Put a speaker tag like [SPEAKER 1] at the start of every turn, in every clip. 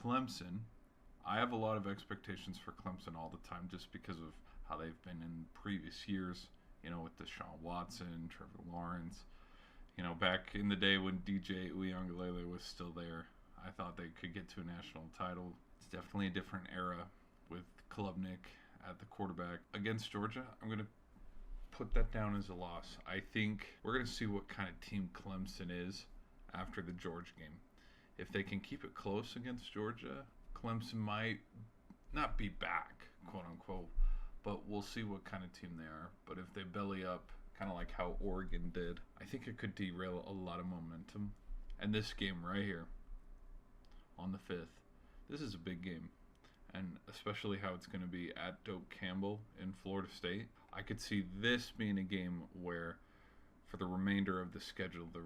[SPEAKER 1] Clemson. I have a lot of expectations for Clemson all the time just because of how they've been in previous years, with Deshaun Watson, Trevor Lawrence. Back in the day when DJ Uiagalelei was still there, I thought they could get to a national title. It's definitely a different era with Klubnik at the quarterback. Against Georgia, I'm going to put that down as a loss. I think we're going to see what kind of team Clemson is after the Georgia game. If they can keep it close against Georgia, Clemson might not be back, quote unquote, but we'll see what kind of team they are. But if they belly up, kind of like how Oregon did, I think it could derail a lot of momentum. And this game right here on the 5th, this is a big game. And especially how it's going to be at Doak Campbell in Florida State. I could see this being a game where for the remainder of the schedule, the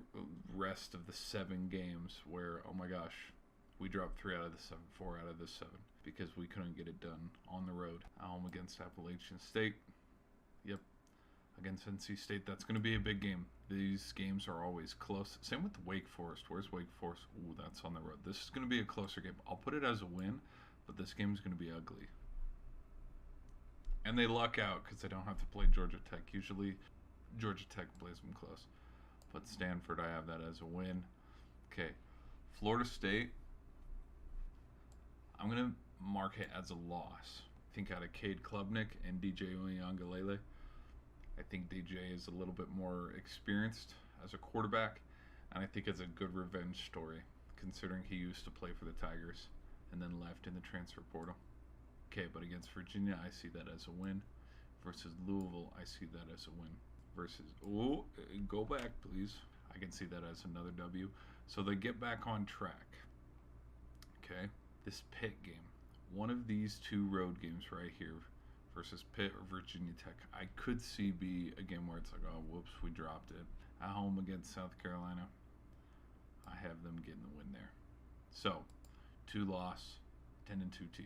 [SPEAKER 1] rest of the 7 games where, oh my gosh, we dropped 3 out of the 7, 4 out of the 7 because we couldn't get it done on the road. At home against Appalachian State. Yep. Against NC State, that's going to be a big game. These games are always close. Same with Wake Forest. Where's Wake Forest? Ooh, that's on the road. This is going to be a closer game. I'll put it as a win, but this game is going to be ugly. And they luck out because they don't have to play Georgia Tech. Usually, Georgia Tech plays them close. But Stanford, I have that as a win. Okay, Florida State, I'm going to mark it as a loss. I think out of Cade Klubnik and DJ Uiagalelei, I think DJ is a little bit more experienced as a quarterback, and I think it's a good revenge story, considering he used to play for the Tigers and then left in the transfer portal. Okay, but against Virginia, I see that as a win. Versus Louisville, I see that as a win. Versus, go back, please. I can see that as another W. So they get back on track. Okay, this Pitt game. One of these 2 road games right here versus Pitt or Virginia Tech, I could see be a game where it's like, oh, whoops, we dropped it. At home against South Carolina, I have them getting the win there. So, 2 loss, 10-2 team.